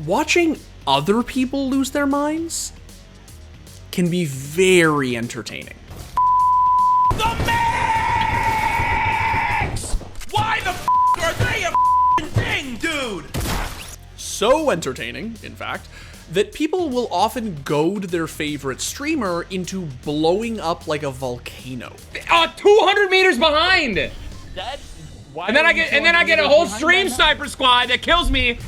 watching other people lose their minds can be very entertaining. The mix! Why the are they a thing, dude? So entertaining, in fact, that people will often goad their favorite streamer into blowing up like a volcano. 200 meters behind. And then I get a whole stream sniper squad that kills me.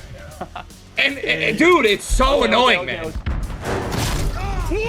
And dude, it's so annoying, man. What?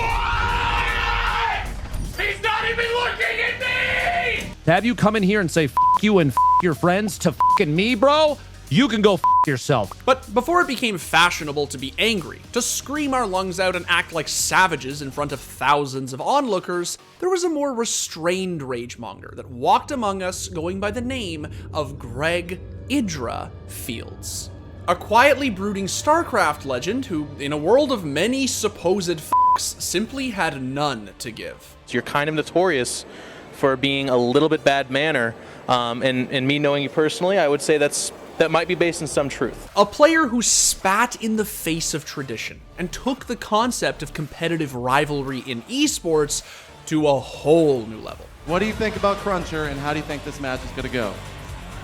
He's not even looking at me! To have you come in here and say, F you and F your friends to F***ing me, bro, you can go F yourself. But before it became fashionable to be angry, to scream our lungs out and act like savages in front of thousands of onlookers, there was a more restrained rage monger that walked among us going by the name of Greg IdrA Fields. A quietly brooding StarCraft legend who, in a world of many supposed f***s, simply had none to give. You're kind of notorious for being a little bit bad manner, and me knowing you personally, I would say that might be based in some truth. A player who spat in the face of tradition and took the concept of competitive rivalry in esports to a whole new level. What do you think about Cruncher, and how do you think this match is going to go?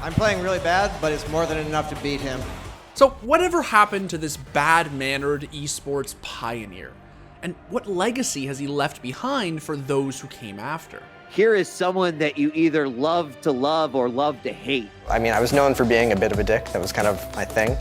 I'm playing really bad, but it's more than enough to beat him. So whatever happened to this bad-mannered esports pioneer? And what legacy has he left behind for those who came after? Here is someone that you either love to love or love to hate. I mean, I was known for being a bit of a dick. That was kind of my thing.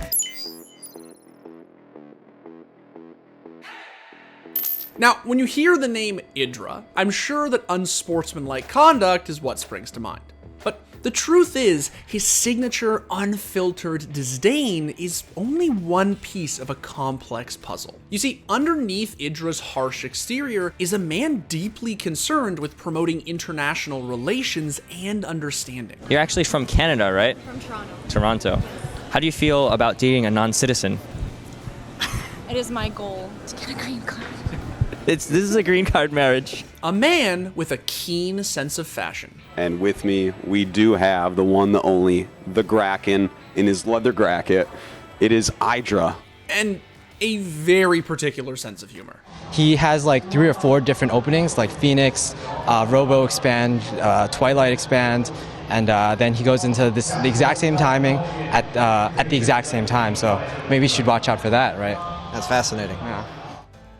Now, when you hear the name IdrA, I'm sure that unsportsmanlike conduct is what springs to mind. But the truth is, his signature unfiltered disdain is only one piece of a complex puzzle. You see, underneath IdrA's harsh exterior is a man deeply concerned with promoting international relations and understanding. You're actually from Canada, right? From Toronto. Toronto. How do you feel about dating a non-citizen? It is my goal to get a green card. This is a green card marriage. A man with a keen sense of fashion. And with me, we do have the one, the only, the Kraken in his leather jacket. It is IdrA. And a very particular sense of humor. He has like 3 or 4 different openings, like Phoenix, Robo Expand, Twilight Expand, and then he goes into the exact same timing at the exact same time. So maybe you should watch out for that, right? That's fascinating. Yeah.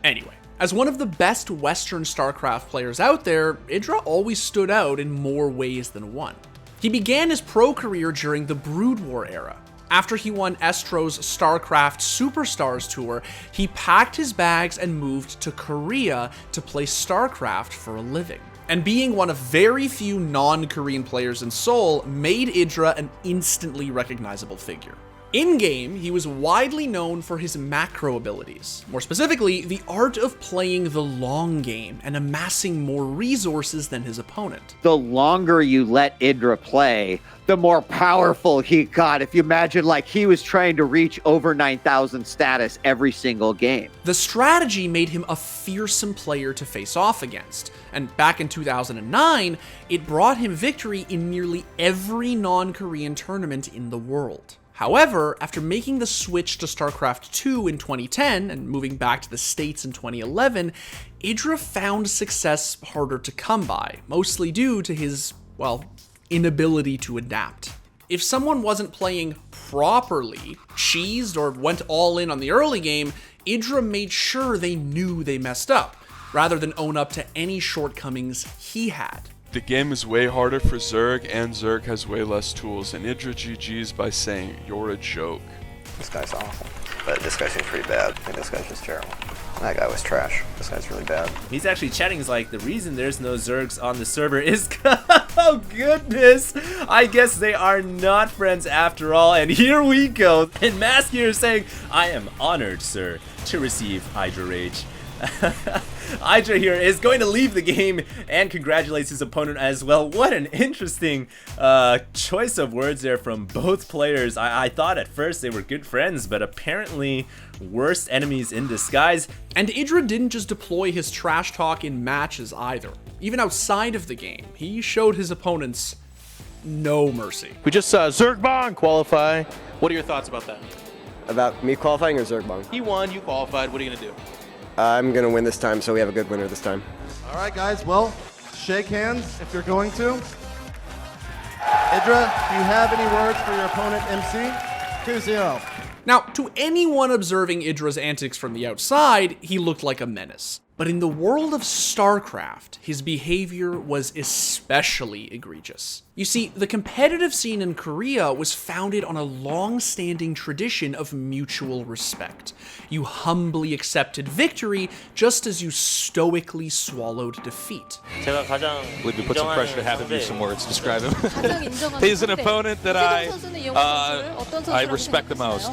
Anyway. As one of the best Western StarCraft players out there, IdrA always stood out in more ways than one. He began his pro career during the Brood War era. After he won Estro's StarCraft Superstars Tour, he packed his bags and moved to Korea to play StarCraft for a living. And being one of very few non-Korean players in Seoul made IdrA an instantly recognizable figure. In-game, he was widely known for his macro abilities, more specifically, the art of playing the long game and amassing more resources than his opponent. The longer you let IdrA play, the more powerful he got. If you imagine, like, he was trying to reach over 9,000 status every single game. The strategy made him a fearsome player to face off against, and back in 2009, it brought him victory in nearly every non-Korean tournament in the world. However, after making the switch to StarCraft 2 in 2010 and moving back to the States in 2011, IdrA found success harder to come by, mostly due to his, well, inability to adapt. If someone wasn't playing properly, cheesed, or went all in on the early game, IdrA made sure they knew they messed up, rather than own up to any shortcomings he had. The game is way harder for Zerg, and Zerg has way less tools, and IdrA GG's by saying, you're a joke. This guy's awful, but this guy seems pretty bad. I think this guy's just terrible. That guy was trash. This guy's really bad. He's actually chatting. He's like, the reason there's no Zergs on the server is, oh goodness, I guess they are not friends after all, and here we go. And Massey is saying, I am honored, sir, to receive IdrA Rage. IdrA here is going to leave the game and congratulates his opponent as well. What an interesting choice of words there from both players. I thought at first they were good friends, but apparently worst enemies in disguise. And IdrA didn't just deploy his trash talk in matches either. Even outside of the game, he showed his opponents no mercy. We just saw Zergbong qualify. What are your thoughts about that? About me qualifying or Zergbong? He won, you qualified. What are you going to do? I'm going to win this time, so we have a good winner this time. All right, guys. Well, shake hands if you're going to. IdrA, do you have any words for your opponent, MC? 2-0. Now, to anyone observing IdrA's antics from the outside, he looked like a menace. But in the world of StarCraft, his behavior was especially egregious. You see, the competitive scene in Korea was founded on a long-standing tradition of mutual respect. You humbly accepted victory just as you stoically swallowed defeat. Would we put some pressure to have him use some words to describe him? He's an opponent that I respect the most.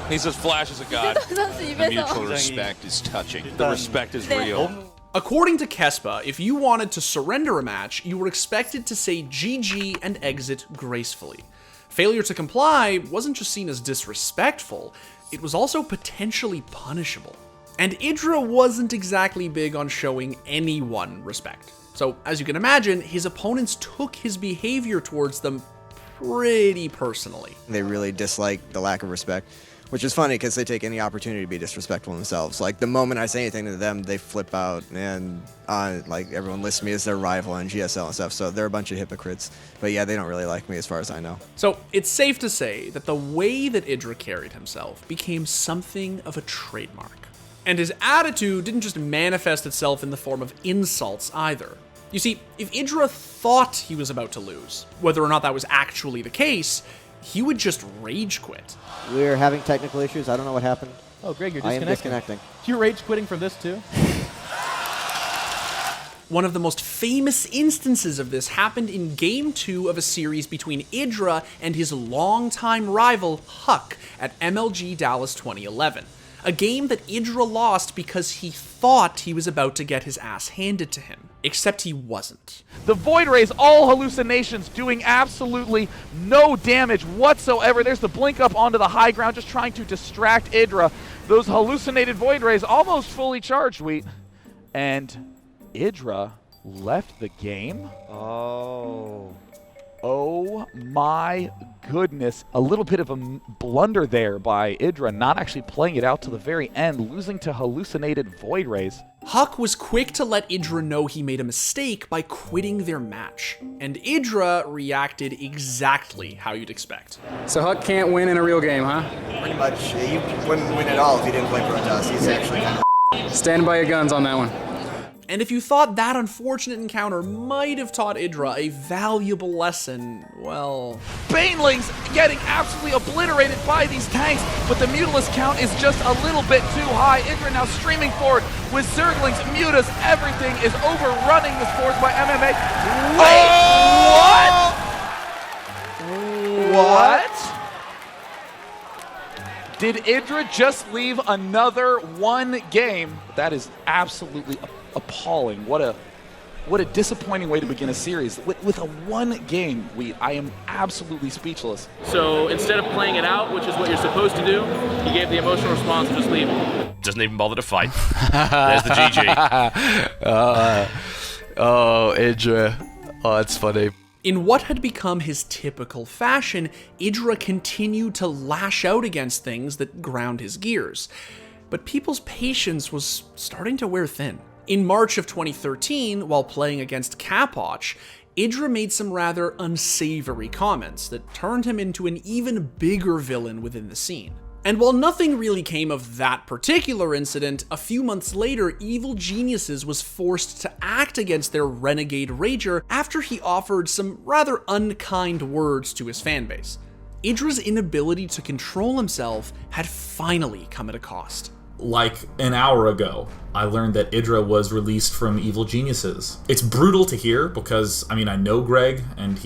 He's as flash as a god. The mutual respect is touching. The respect is real. According to Kespa, if you wanted to surrender a match, you were expected to say GG and exit gracefully. Failure to comply wasn't just seen as disrespectful, it was also potentially punishable. And IdrA wasn't exactly big on showing anyone respect. So, as you can imagine, his opponents took his behavior towards them pretty personally. They really dislike the lack of respect, which is funny because they take any opportunity to be disrespectful themselves. Like the moment I say anything to them, they flip out and like everyone lists me as their rival on GSL and stuff. So they're a bunch of hypocrites. But yeah, they don't really like me as far as I know. So it's safe to say that the way that IdrA carried himself became something of a trademark. And his attitude didn't just manifest itself in the form of insults either. You see, if IdrA thought he was about to lose, whether or not that was actually the case, he would just rage quit. We're having technical issues. I don't know what happened. Oh, Greg, you're I disconnecting. am disconnecting. You're rage quitting from this too? One of the most famous instances of this happened in Game 2 of a series between IdrA and his longtime rival, Huck, at MLG Dallas 2011. A game that IdrA lost because he thought he was about to get his ass handed to him. Except he wasn't. The Void Rays, all hallucinations, doing absolutely no damage whatsoever. There's the blink up onto the high ground, just trying to distract IdrA. Those hallucinated Void Rays almost fully charged, Wheat. And IdrA left the game. Oh my goodness. A little bit of a blunder there by IdrA, not actually playing it out to the very end, losing to hallucinated Void Rays. Huck was quick to let IdrA know he made a mistake by quitting their match, and IdrA reacted exactly how you'd expect. So Huck can't win in a real game, huh? Pretty much. He wouldn't win at all if he didn't play Protoss. He's actually kind of... Stand by your guns on that one. And if you thought that unfortunate encounter might have taught IdrA a valuable lesson, well... Banelings getting absolutely obliterated by these tanks, but the Mutilus count is just a little bit too high. IdrA now streaming forward with Zerglings, Mutas, everything is overrunning the scores by MMA. Wait, what? Did IdrA just leave another one game? That is absolutely appalling. What a disappointing way to begin a series. With a one game, I am absolutely speechless. So instead of playing it out, which is what you're supposed to do, he gave the emotional response of just leaving. Doesn't even bother to fight. There's the GG. IdrA. Oh, that's funny. In what had become his typical fashion, IdrA continued to lash out against things that ground his gears. But people's patience was starting to wear thin. In March of 2013, while playing against Capoch, IdrA made some rather unsavory comments that turned him into an even bigger villain within the scene. And while nothing really came of that particular incident, a few months later, Evil Geniuses was forced to act against their renegade rager after he offered some rather unkind words to his fanbase. IdrA's inability to control himself had finally come at a cost. Like an hour ago, I learned that IdrA was released from Evil Geniuses. It's brutal to hear because, I know Greg, and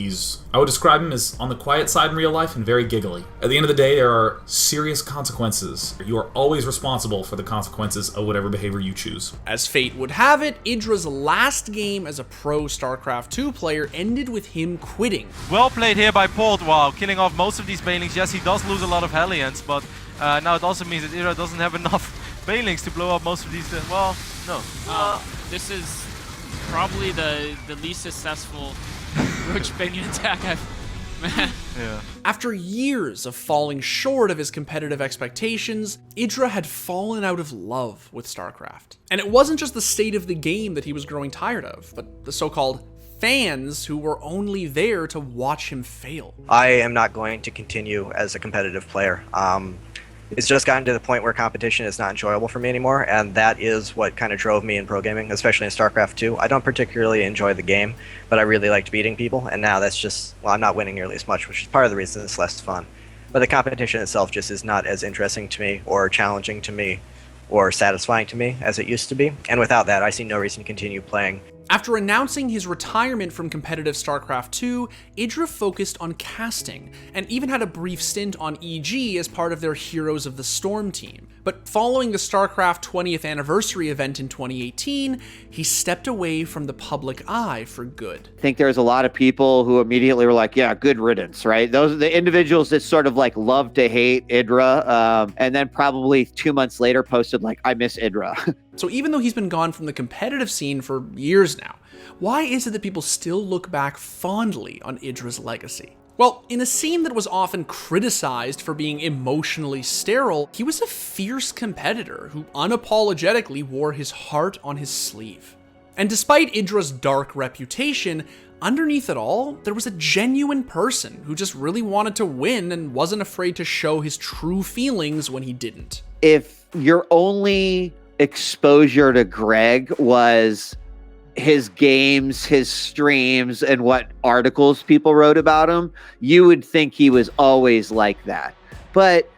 I would describe him as on the quiet side in real life and very giggly. At the end of the day, there are serious consequences. You are always responsible for the consequences of whatever behavior you choose. As fate would have it, IdrA's last game as a pro StarCraft 2 player ended with him quitting. Well played here by Port. Wow, killing off most of these Banelings. Yes, he does lose a lot of Hellions, but now it also means that IdrA doesn't have enough Banelings to blow up most of these, well, no. This is probably the least successful Roach Banian attack I've Yeah. After years of falling short of his competitive expectations, IdrA had fallen out of love with StarCraft. And it wasn't just the state of the game that he was growing tired of, but the so-called fans who were only there to watch him fail. I am not going to continue as a competitive player. It's just gotten to the point where competition is not enjoyable for me anymore, and that is what kind of drove me in pro gaming, especially in StarCraft 2. I don't particularly enjoy the game, but I really liked beating people, and now that's just, well, I'm not winning nearly as much, which is part of the reason it's less fun. But the competition itself just is not as interesting to me, or challenging to me, or satisfying to me as it used to be, and without that, I see no reason to continue playing. After announcing his retirement from competitive StarCraft 2, IdrA focused on casting, and even had a brief stint on EG as part of their Heroes of the Storm team. But following the StarCraft 20th anniversary event in 2018, he stepped away from the public eye for good. I think there's a lot of people who immediately were like, yeah, good riddance, right? Those are the individuals that sort of like love to hate IdrA, and then probably 2 months later posted like, I miss IdrA. So even though he's been gone from the competitive scene for years now, why is it that people still look back fondly on IdrA's legacy? Well, in a scene that was often criticized for being emotionally sterile, he was a fierce competitor who unapologetically wore his heart on his sleeve. And despite IdrA's dark reputation, underneath it all, there was a genuine person who just really wanted to win and wasn't afraid to show his true feelings when he didn't. If your only exposure to Greg was his games, his streams, and what articles people wrote about him, you would think he was always like that. But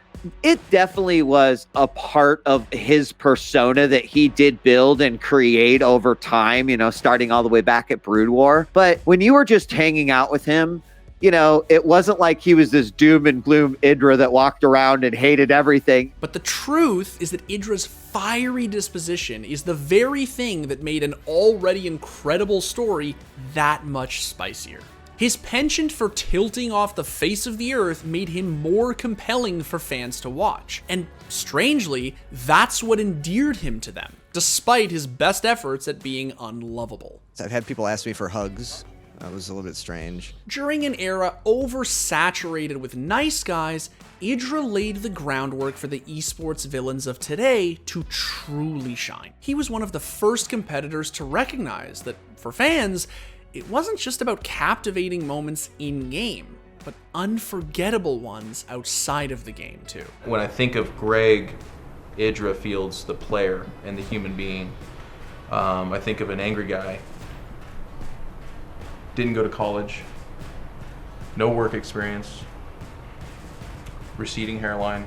it definitely was a part of his persona that he did build and create over time, you know, starting all the way back at Brood War. But when you were just hanging out with him, you know, it wasn't like he was this doom and gloom IdrA that walked around and hated everything. But the truth is that IdrA's fiery disposition is the very thing that made an already incredible story that much spicier. His penchant for tilting off the face of the earth made him more compelling for fans to watch. And strangely, that's what endeared him to them, despite his best efforts at being unlovable. I've had people ask me for hugs. That was a little bit strange. During an era oversaturated with nice guys, IdrA laid the groundwork for the esports villains of today to truly shine. He was one of the first competitors to recognize that, for fans, it wasn't just about captivating moments in-game, but unforgettable ones outside of the game, too. When I think of Greg, IdrA Fields, the player and the human being, I think of an angry guy. Didn't go to college, no work experience, receding hairline.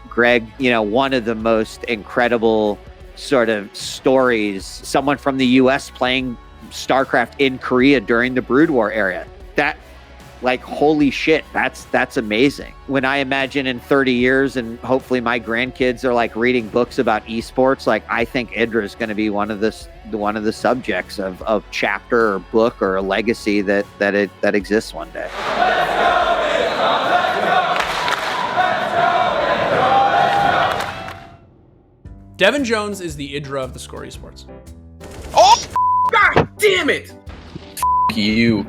Greg, you know, one of the most incredible sort of stories, someone from the US playing StarCraft in Korea during the Brood War era. That, like, holy shit, that's amazing. When I imagine in 30 years and hopefully my grandkids are like reading books about esports, like I think IdrA is going to be one of the subjects of chapter or book or a legacy that exists one day. Devin Jones is the IdrA of theScore Esports. Oh, God damn it! You.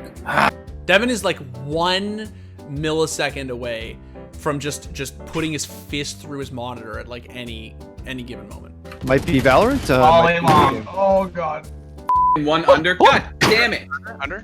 Devin is like 1 millisecond away from just putting his fist through his monitor at like any given moment. Might be Valorant. All day long. Oh God. One under. God damn it. Under.